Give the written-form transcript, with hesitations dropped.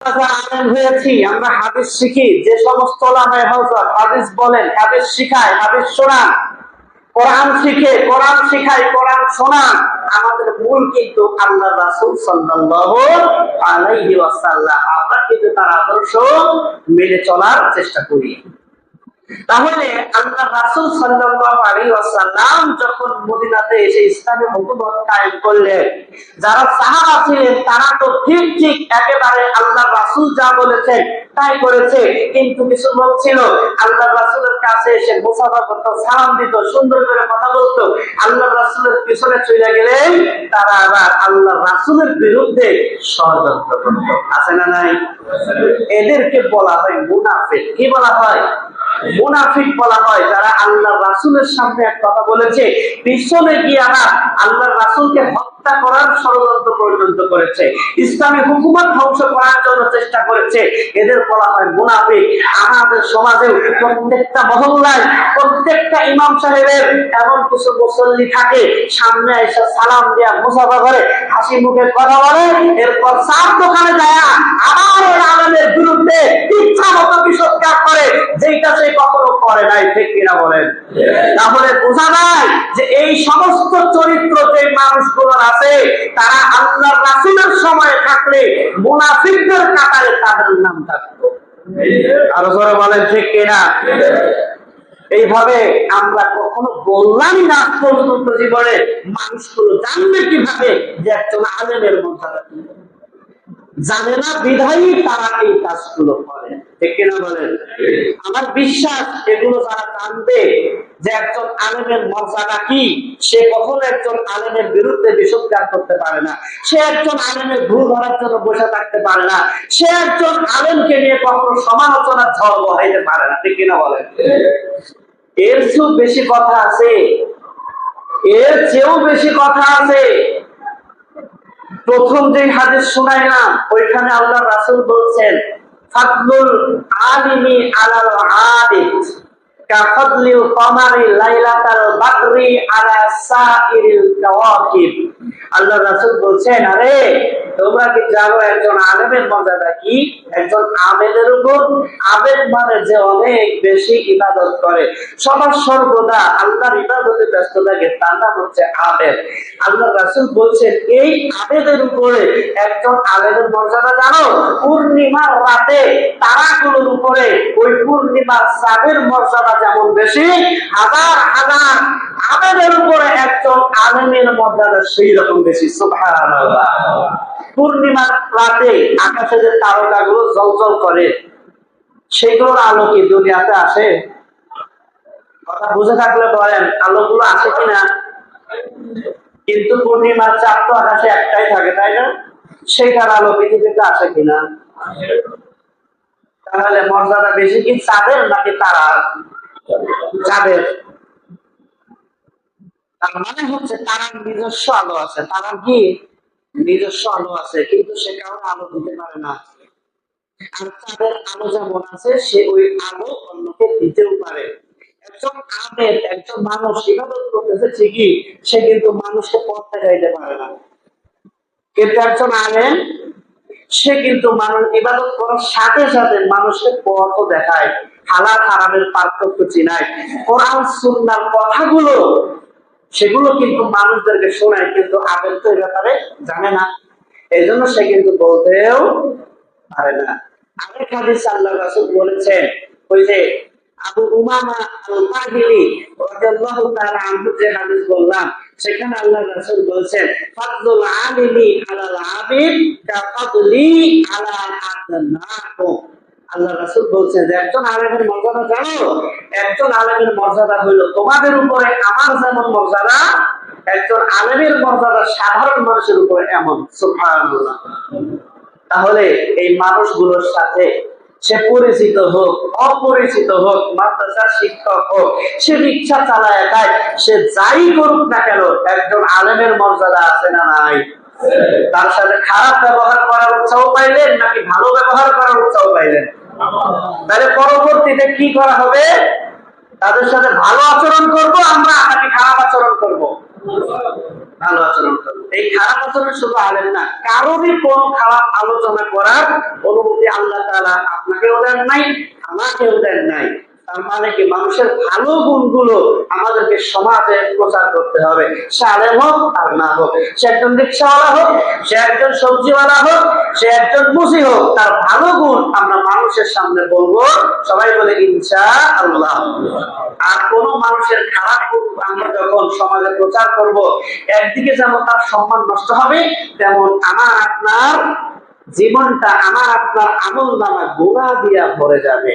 আলেম হয়েছি, আমরা হাদিস শিখি, যে সমস্ত ওলামায়ে হযরত হাদিস বলেন, হাদিস শিখায়, হাদিস শোনান, কোরআন শিখে, কোরআন শিখায়, কোরআন শোনান, আমাদের মূল কিন্তু আল্লাহর রাসূল সাল্লাল্লাহু আলাইহি ওয়াসাল্লাম। আমরা কিন্তু তার আদর্শ মেনে চলার চেষ্টা করি। তাহলে আল্লাহর রাসূল সাল্লাল্লাহু আলাইহি ওয়াসাল্লাম যখন মদিনাতে এসে ইসলামী হুকুমত কায়েম করলেন, যারা সাহাবা ছিলেন তারা তো ঠিক ঠিক একেবারে আল্লাহর রাসূল যা বলেছেন তাই করেছে। কিন্তু কিছু লোক ছিল আল্লাহর রাসূলের কাছে এসে মুসাফা করত, সালাম দিত, সুন্দর করে কথা বলতো, আল্লাহর রাসূলের পিছনে চলে গেলেন তারা আবার আল্লাহর রাসূলের বিরুদ্ধে ষড়যন্ত্র করত। আছে না নাই? এদেরকে বলা হয় মুনাফিক। কি বলা হয়? মুনাফিক বলা হয়। যারা আল্লাহ রাসূলের সামনে এক কথা বলেছে, পিছনে গিয়ে আল্লাহ রাসূলকে হত্যা করার ষড়যন্ত্র পর্যন্ত করেছে, ইসলামী হুকুমত ধ্বংস করার জন্য চেষ্টা করেছে, এদের বলা হয় মুনাফিক। আমাদের সমাজে প্রত্যেকটা মহল্লায়, প্রত্যেকটা ইমাম সাহেবের এমন কিছু মুসল্লি থাকে, সামনে এসে সালাম দেয়া, মুসাফা করে, হাসি মুখে কথা বলে, এরপর চার দোকানে যায় আবার আলেমের বিরুদ্ধে ইচ্ছা মতো বিষোদ্গার করে, যেটা সে কখনো করে নাই। ঠিক কিনা বলেন? তাহলে বোঝা যায় যে এই সমস্ত চরিত্র যে মানুষগুলো আছে, তারা আল্লাহর রাসূলের সময় থাকলে মুনাফিকদের কাতারে তাদের নাম থাকতো। আরো জোরে বলেন ঠিক কিনা? এইভাবে আমরা কখনো বললাম না পর্যন্ত জীবনে মানুষগুলো জানবে কিভাবে যে একজন আলেমের মর্যাদা কি, জানে না বিধায়ী তারা এই কাজগুলো করে। ঠিক কিনা বলেন? আমার বিশ্বাস এগুলো যারা জানবে যে একজন আলেমের মর্যাদা কি, সে কখনো একজন আলেমের বিরুদ্ধে বিষোদ্গার করতে পারে না, সে একজন আলেমের ভুল ধরার জন্য বসে থাকতে পারে না, সে একজন আলেমকে নিয়ে কখনো সমালোচনার ঝড় বহাইতে পারে না। ঠিক কিনা বলেন? এর চেয়েও বেশি কথা আছে, এর চেয়েও বেশি কথা আছে। প্রথম যে হাদিস শুনাইলাম, ওইখানে আল্লাহ রাসূল বলছেন, ফাদলুল আলিমি আলাল আবিদ কাফাদলিল কমারি লাইলাতাল বাদরি আলা সাইরিল কাওয়াকিব। আল্লাহ রাসূল বলছেন, আরে তোমরা কি জানো একজন আলেমের মর্যাদা কি? একজন আবেদের উপর, আবেদ মানে যে অনেক বেশি ইবাদত করে, সদা সর্বদা আল্লাহর ইবাদতে ব্যস্ত থাকে, তার নাম হচ্ছে আবেদ। আল্লাহ রাসূল বলছেন, এই আবেদের উপরে একজন আলেমের মর্যাদা জানো? পূর্ণিমার রাতে তারাগুলোর উপরে ওই পূর্ণিমার চাঁদের মর্যাদা যেমন বেশি, হাজার হাজার আবেদের উপরে একজন আলেমের মর্যাদা সেই রকম বেশি। সুবহানাল্লাহ। পূর্ণিমার রাতে আকাশে যে তারকাগুলো জ্বলজ্বল করে, সেগুলোর আলো কি দুনিয়াতে আসে? কথা বুঝে থাকলে বলেন, আলোগুলো আসে কিনা? কিন্তু পূর্ণিমার চাঁদ তো আকাশে একটাই থাকে, তাই না? সেইটার আলো পৃথিবীতে আসে কিনা? তাহলে মর্যাদা বেশি কি চাঁদের নাকি তারার? চাঁদের। তার মানে হচ্ছে তারার নিজস্ব আলো আছে, তারার কি নিজস্ব আলো আছে, কিন্তু সে কারণে আলো দিতে পারে না। আর চাঁদের আলো যেমন আছে, সে ওই আলো অন্যকে দিতেও পারে। একজন আবেদ, একজন মানুষ ইবাদত করতেছে ঠিকই, সে কিন্তু মানুষকে পথ দেখাইতে পারে না। কিন্তু একজন আলেম, সে কিন্তু মানুষ ইবাদত করার সাথে সাথে মানুষকে পথও দেখায়, হালাল হারামের পার্থক্য চিনায়, কোরআন সুন্নাহর কথাগুলো সেগুলো কিন্তু মানুষদেরকে শোনায়। কিন্তু আবেদ তো এই ব্যাপারে জানে না, এই জন্য সে কিন্তু বলতেও পারে না। আরেক হাদিস আল্লাহ রাসূল বলেছেন, ওই যে আবু উমামা আল-বাহিলি রাদিয়াল্লাহু তাআলা আনহু যে হাদিস বললাম, সেখানে আল্লাহ রাসূল বলেছেন, ফাদলুল আলিমি আলাল আবিদ কাফাদলি আলা আদনাকুম। আল্লাহ রাসূল বলছেন যে একজন আলেমের মর্যাদা জানো? একজন আলেমের মর্যাদা হইল তোমাদের উপরে আমার যেমন মর্যাদা, একজন আলেমের মর্যাদা সাধারণ মানুষের উপরে এমন। সুবহানাল্লাহ। তাহলে এই মানুষগুলোর সাথে সে পরিচিত হোক, অপরিচিত হোক, মাদ্রাসার শিক্ষক হোক, সে রিক্সা চালায় খায়, সে যাই করুক না কেন, একজন আলেমের মর্যাদা আছে না নাই? তার সাথে খারাপ ব্যবহার করার উৎসাহ পাইলেন নাকি ভালো ব্যবহার করার উৎসাহ পাইলেন? তাহলে পরবর্তীতে কি করা হবে? তাদের সাথে ভালো আচরণ করব আমরা নাকি খারাপ আচরণ করব? ভালো আচরণ করবো। এই খারাপ আচরণ শুধু আলেম না, কারোরই কোনো খারাপ আলোচনা করার অনুমতি আল্লাহ তাআলা আপনাকেও দেন নাই, আমাকেও দেন নাই। তার মানে কি, মানুষের ভালো গুণগুলো আমাদেরকে সমাজে প্রচার করতে হবে। সে আলেম হোক আর না হোক, সে একজন রিক্সাওয়ালা হোক, সে একজন সবজিওয়ালা হোক, সে একজন মুসি হোক, তার ভালো গুণ আমরা মানুষের সামনে বলবো। সবাই বলে ইনশাআল্লাহ। আর কোন মানুষের খারাপ গুণ আমরা যখন সমাজে প্রচার করব, একদিকে যেমন তার সম্মান নষ্ট হবে, তেমন আমার আপনার জীবনটা, আমার আপনার আমল নামা গুনাহ দিয়া ভরে যাবে।